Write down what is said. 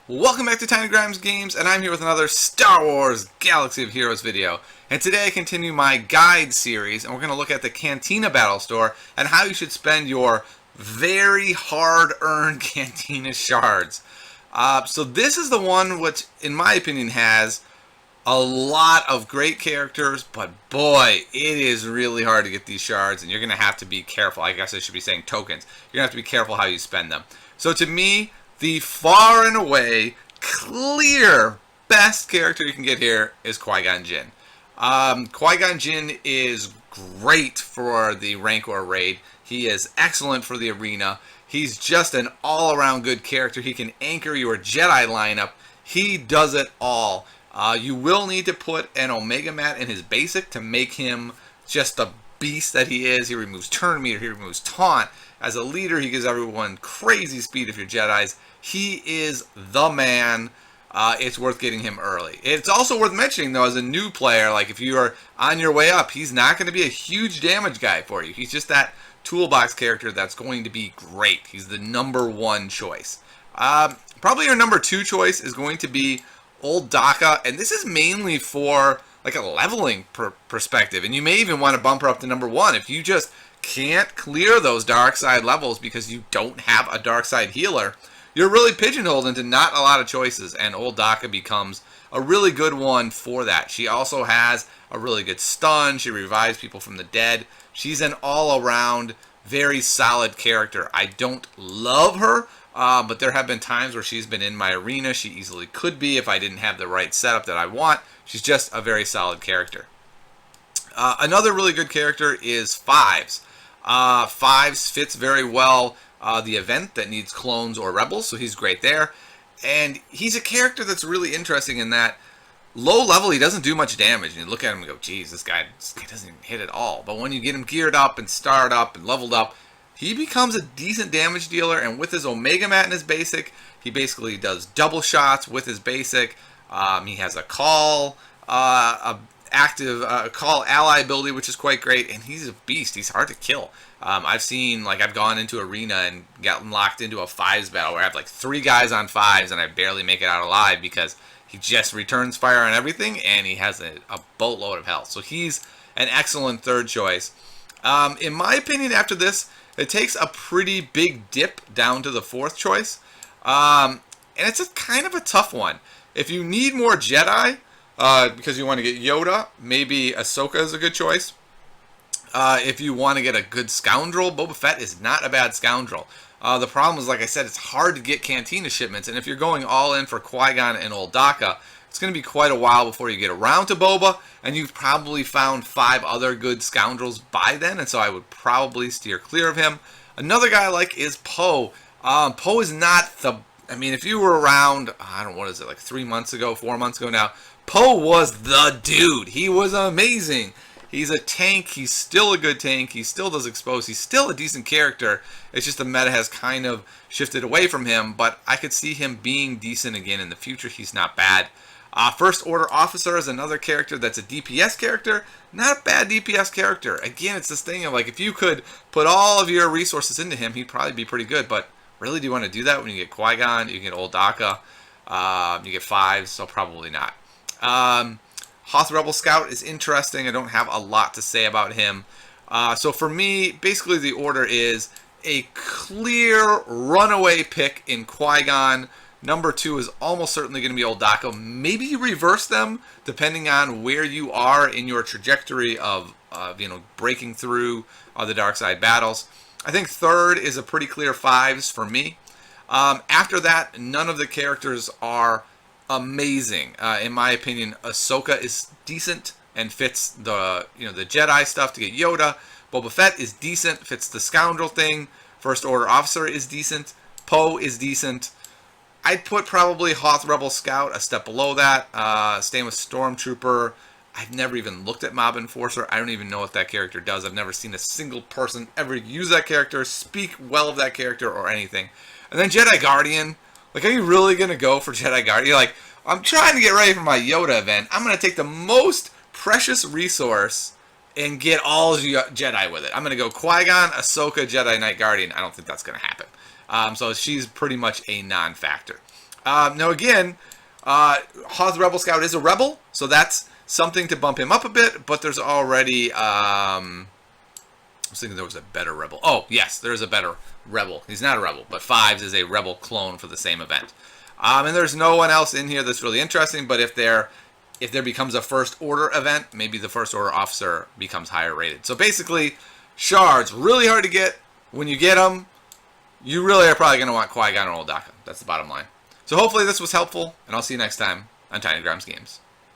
Welcome back to Tiny Grimes Games, and I'm here with another Star Wars Galaxy of Heroes video. And today I continue my guide series, and we're going to look at the Cantina Battle Store and how you should spend your very hard-earned Cantina shards. So this is the one which, in my opinion, has a lot of great characters, but boy, it is really hard to get these shards, and you're going to have to be careful. I guess I should be saying tokens. You're going to have to be careful how you spend them. So to me, the far and away clear best character you can get here is Qui-Gon Jinn. Qui-Gon Jinn is great for the Rancor raid. He is excellent for the arena. He's just an all-around good character. He can anchor your Jedi lineup. He does it all. You will need to put an Omega Mat in his basic to make him just the beast that he is. He removes turn meter. He removes taunt. As a leader, he gives everyone crazy speed if you're Jedis. He is the man. It's worth getting him early. It's also worth mentioning, though, as a new player, like if you are on your way up, he's not going to be a huge damage guy for you. He's just that toolbox character that's going to be great. He's the #1 choice. Probably your #2 choice is going to be Old Daka, and this is mainly for like a leveling perspective, and you may even want to bump her up to #1 if you just can't clear those dark side levels because you don't have a dark side healer. You're really pigeonholed into not a lot of choices, and Old Daka becomes a really good one for that. She also has a really good stun. She revives people from the dead. She's an all-around, very solid character. I don't love her, but there have been times where she's been in my arena. She easily could be if I didn't have the right setup that I want. She's just a very solid character. Another really good character is Fives. Fives fits very well the event that needs clones or rebels, so he's great there. And he's a character that's really interesting in that low level he doesn't do much damage, and you look at him and go, geez, this guy doesn't even hit at all. But when you get him geared up and starred up and leveled up, he becomes a decent damage dealer, and with his Omega Mat in his basic, he basically does double shots with his basic. He has a call, active call ally ability, which is quite great, and he's a beast. He's hard to kill. I've seen, like, I've gone into arena and gotten locked into a Fives battle where I have like 3 guys on Fives and I barely make it out alive because he just returns fire on everything and he has a boatload of health. So he's an excellent third choice. In my opinion, after this, it takes a pretty big dip down to the 4th choice, and it's a kind of a tough one. If you need more Jedi, because you want to get Yoda, maybe Ahsoka is a good choice. If you want to get a good scoundrel, Boba Fett is not a bad scoundrel. The problem is, like I said, it's hard to get Cantina shipments, and if you're going all in for Qui-Gon and Old Daka, it's going to be quite a while before you get around to Boba, and you've probably found 5 other good scoundrels by then, and so I would probably steer clear of him. Another guy I like is Poe. Poe is not the... I mean, if you were around, I don't know, what is it, like 3 months ago, 4 months ago now, Poe was the dude. He was amazing. He's a tank. He's still a good tank. He still does expose. He's still a decent character. It's just the meta has kind of shifted away from him, but I could see him being decent again in the future. He's not bad. First Order Officer is another character that's a DPS character. Not a bad DPS character. Again, it's this thing of, like, if you could put all of your resources into him, he'd probably be pretty good, but really, do you want to do that when you get Qui-Gon, you get Old Daka, you get Fives, so probably not. Hoth Rebel Scout is interesting. I don't have a lot to say about him. So for me, basically the order is a clear runaway pick in Qui-Gon. #2 is almost certainly going to be Old Daka. Maybe you reverse them depending on where you are in your trajectory of breaking through the dark side battles. I think 3rd is a pretty clear Fives for me. After that, none of the characters are amazing. In my opinion, Ahsoka is decent and fits the the Jedi stuff to get Yoda. Boba Fett is decent, fits the scoundrel thing. First Order Officer is decent. Poe is decent. I'd put probably Hoth Rebel Scout a step below that. Staying with Stormtrooper. I've never even looked at Mob Enforcer. I don't even know what that character does. I've never seen a single person ever use that character, speak well of that character, or anything. And then Jedi Guardian. Like, are you really going to go for Jedi Guardian? You're like, I'm trying to get ready for my Yoda event. I'm going to take the most precious resource and get all Jedi with it. I'm going to go Qui-Gon, Ahsoka, Jedi Knight Guardian. I don't think that's going to happen. So she's pretty much a non-factor. Now again, Hoth Rebel Scout is a rebel, so that's something to bump him up a bit, but there's already, I was thinking there was a better rebel. Oh, yes, there's a better rebel. He's not a rebel, but Fives is a rebel clone for the same event. And there's no one else in here that's really interesting, but if there becomes a First Order event, maybe the First Order officer becomes higher rated. So basically, shards, really hard to get. When you get them, you really are probably going to want Qui-Gon or Old Daka. That's the bottom line. So hopefully this was helpful, and I'll see you next time on Tiny Grams Games.